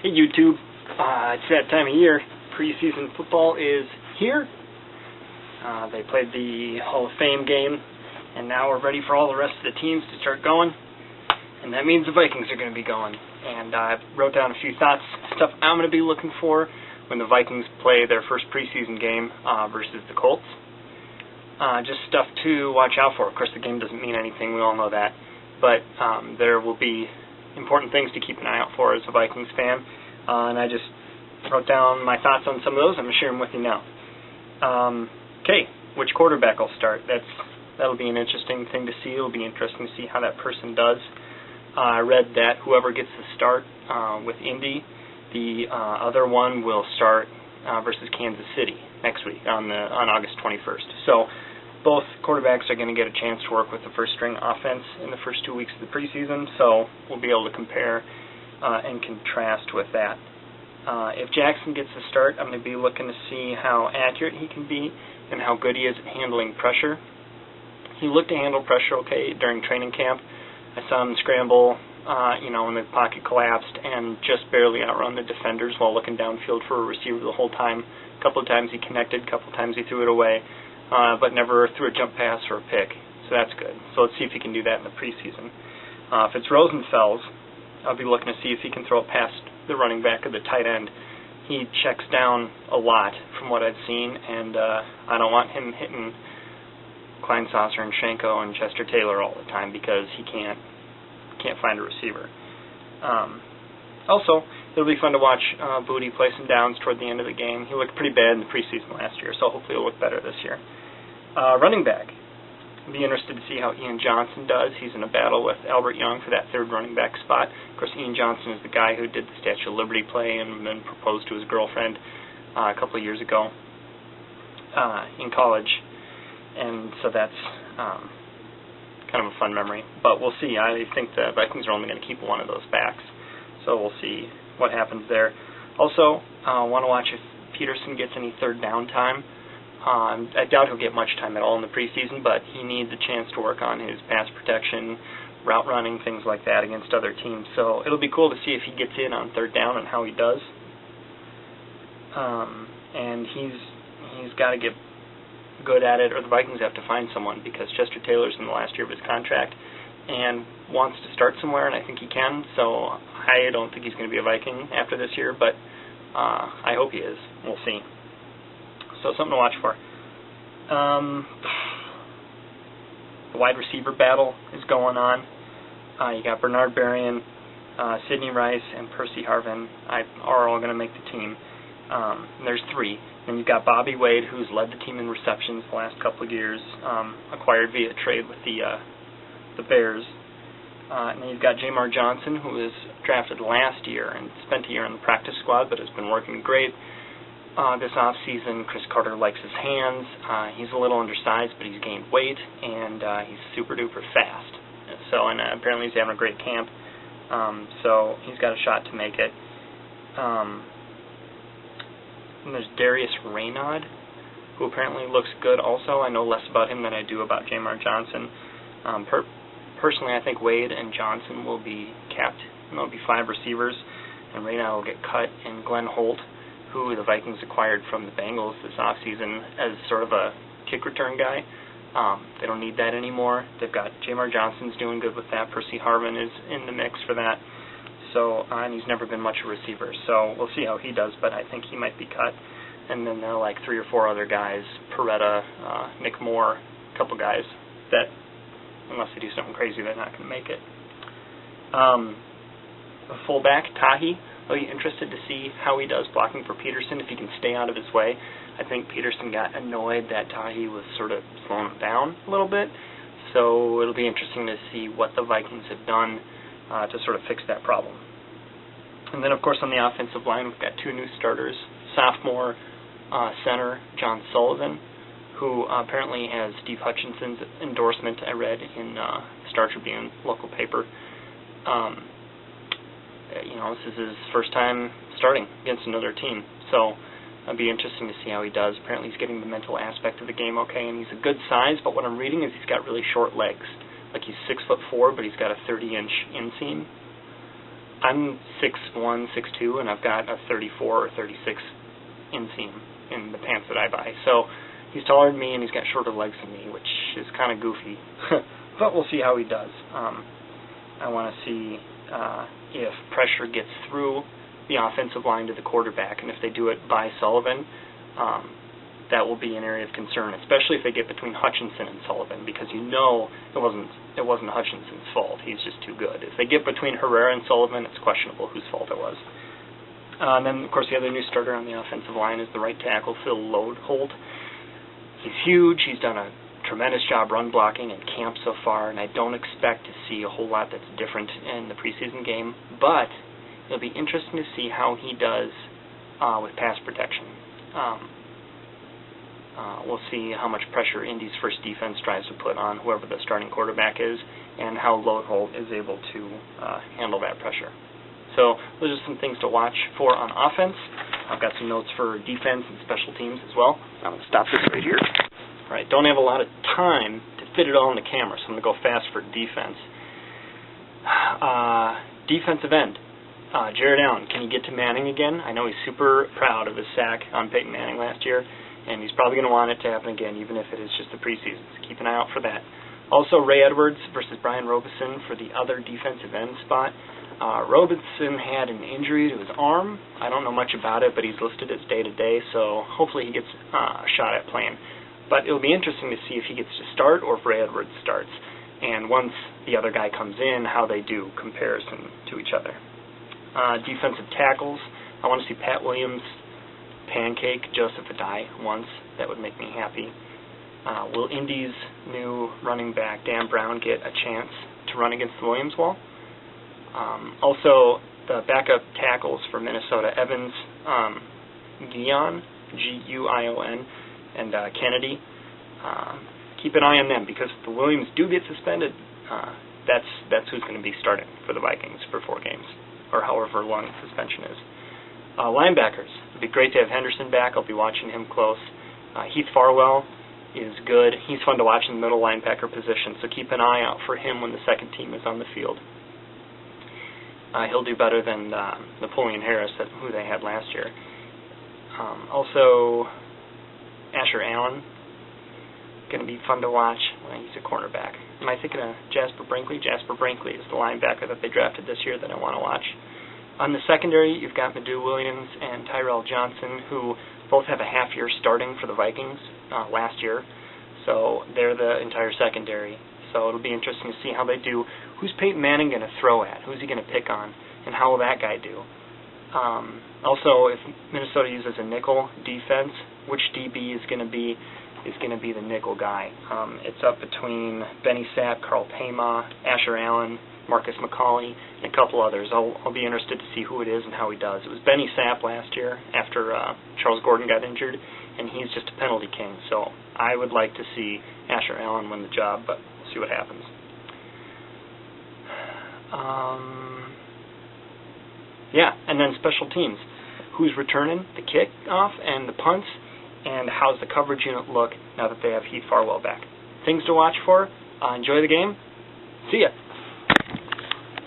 Hey YouTube, it's that time of year. Preseason football is here. They played the Hall of Fame game, and now we're ready for all the rest of the teams to start going. And that means the Vikings are going to be going. And I wrote down a few thoughts, stuff I'm going to be looking for when the Vikings play their first preseason game versus the Colts. Just stuff to watch out for. Of course, the game doesn't mean anything, we all know that. But there will be important things to keep an eye out for as a Vikings fan. And I just wrote down my thoughts on some of those. I'm going to share them with you now. Okay, which quarterback will start? That'll be an interesting thing to see. It'll be interesting to see how that person does. I read that whoever gets the start with Indy, the other one will start versus Kansas City next week on August 21st. So both quarterbacks are going to get a chance to work with the first-string offense in the first 2 weeks of the preseason, so we'll be able to compare and contrast with that. If Jackson gets the start, I'm going to be looking to see how accurate he can be and how good he is at handling pressure. He looked to handle pressure okay during training camp. I saw him scramble, when the pocket collapsed and just barely outrun the defenders while looking downfield for a receiver the whole time. A couple of times he connected, a couple of times he threw it away, but never threw a jump pass or a pick. So that's good. So let's see if he can do that in the preseason. If it's Rosenfels, I'll be looking to see if he can throw it past the running back or the tight end. He checks down a lot from what I've seen, and I don't want him hitting Kleinsasser and Schenko and Chester Taylor all the time because he can't find a receiver. Also, it'll be fun to watch Booty play some downs toward the end of the game. He looked pretty bad in the preseason last year, so hopefully he'll look better this year. Running back. I'll be interested to see how Ian Johnson does. He's in a battle with Albert Young for that third running back spot. Of course, Ian Johnson is the guy who did the Statue of Liberty play and then proposed to his girlfriend a couple of years ago in college. And so that's kind of a fun memory. But we'll see. I think the Vikings are only going to keep one of those backs. So we'll see what happens there. Also, I want to watch if Peterson gets any third down time. I doubt he'll get much time at all in the preseason, but he needs a chance to work on his pass protection, route running, things like that against other teams. So it'll be cool to see if he gets in on third down and how he does. And he's got to get good at it, or the Vikings have to find someone, because Chester Taylor's in the last year of his contract and wants to start somewhere, and I think he can. So I don't think he's going to be a Viking after this year, but I hope he is. We'll see. So something to watch for. The wide receiver battle is going on. You got Bernard Berrien, Sidney Rice, and Percy Harvin are all going to make the team. There's three. And you've got Bobby Wade, who's led the team in receptions the last couple of years, acquired via trade with the Bears. And then you've got Jamar Johnson, who was drafted last year and spent a year on the practice squad, but has been working great. This off-season, Chris Carter likes his hands. He's a little undersized, but he's gained weight, and he's super-duper fast. So, and apparently he's having a great camp. So he's got a shot to make it. And there's Darius Raynaud, who apparently looks good also. I know less about him than I do about Jamar Johnson. Personally, I think Wade and Johnson will be capped, and there'll be 5 receivers, and Raynaud will get cut, and Glenn Holt, who the Vikings acquired from the Bengals this offseason as sort of a kick return guy. They don't need that anymore. They've got Jamar Johnson's doing good with that. Percy Harvin is in the mix for that. So, and he's never been much a receiver. So we'll see how he does, but I think he might be cut. And then there are like 3 or 4 other guys, Peretta, Nick Moore, a couple guys that, unless they do something crazy, they're not going to make it. A fullback, Tahi. I'll be interested to see how he does blocking for Peterson, if he can stay out of his way. I think Peterson got annoyed that Tahi was sort of slowing him down a little bit. So it'll be interesting to see what the Vikings have done to sort of fix that problem. And then, of course, on the offensive line, we've got 2 new starters. Sophomore center John Sullivan, who apparently has Steve Hutchinson's endorsement, I read in Star Tribune, local paper. This is his first time starting against another team, so it'll be interesting to see how he does. Apparently he's getting the mental aspect of the game okay, and he's a good size, but what I'm reading is he's got really short legs. Like, he's 6'4", but he's got a 30-inch inseam. I'm 6'1", 6'2", and I've got a 34 or 36 inseam in the pants that I buy. So he's taller than me, and he's got shorter legs than me, which is kind of goofy. But we'll see how he does. I want to see if pressure gets through the offensive line to the quarterback, and if they do it by Sullivan, that will be an area of concern, especially if they get between Hutchinson and Sullivan, because you know it wasn't Hutchinson's fault. He's just too good. If they get between Herrera and Sullivan, it's questionable whose fault it was. And then, of course, the other new starter on the offensive line is the right tackle, Phil Lodeholt. He's huge. He's done a tremendous job run blocking in camp so far, and I don't expect to see a whole lot that's different in the preseason game, but it'll be interesting to see how he does with pass protection. We'll see how much pressure Indy's first defense tries to put on whoever the starting quarterback is, and how Lodeholt is able to handle that pressure. So those are some things to watch for on offense. I've got some notes for defense and special teams as well. I'm going to stop this right here. All right, don't have a lot of time to fit it all in the camera, so I'm going to go fast for defense. Defensive end. Jared Allen, can he get to Manning again? I know he's super proud of his sack on Peyton Manning last year, and he's probably going to want it to happen again, even if it is just the preseason. So keep an eye out for that. Also, Ray Edwards versus Brian Robeson for the other defensive end spot. Robeson had an injury to his arm. I don't know much about it, but he's listed as day-to-day, so hopefully he gets a shot at playing. But it'll be interesting to see if he gets to start or if Ray Edwards starts. And once the other guy comes in, how they do comparison to each other. Defensive tackles. I want to see Pat Williams pancake Joseph Adai once. That would make me happy. Will Indy's new running back, Dan Brown, get a chance to run against the Williams wall? Also, the backup tackles for Minnesota, Evans, Guion, G-U-I-O-N, and Kennedy. Keep an eye on them, because if the Williams do get suspended, that's who's going to be starting for the Vikings for 4 games, or however long the suspension is. Linebackers. It would be great to have Henderson back. I'll be watching him close. Heath Farwell is good. He's fun to watch in the middle linebacker position, so keep an eye out for him when the second team is on the field. He'll do better than Napoleon Harris, who they had last year. Also, Asher Allen, going to be fun to watch. Well, he's a cornerback. Am I thinking of Jasper Brinkley? Jasper Brinkley is the linebacker that they drafted this year that I want to watch. On the secondary, you've got Madu Williams and Tyrell Johnson, who both have a half year starting for the Vikings last year. So they're the entire secondary. So it'll be interesting to see how they do. Who's Peyton Manning going to throw at? Who's he going to pick on? And how will that guy do? Also, if Minnesota uses a nickel defense, which DB is going to be the nickel guy? It's up between Benny Sapp, Carl Pema, Asher Allen, Marcus McCauley, and a couple others. I'll be interested to see who it is and how he does. It was Benny Sapp last year after Charles Gordon got injured, and he's just a penalty king. So I would like to see Asher Allen win the job, but we'll see what happens. Yeah, and then special teams. Who's returning the kickoff and the punts, and how's the coverage unit look now that they have Heath Farwell back? Things to watch for. Enjoy the game. See ya.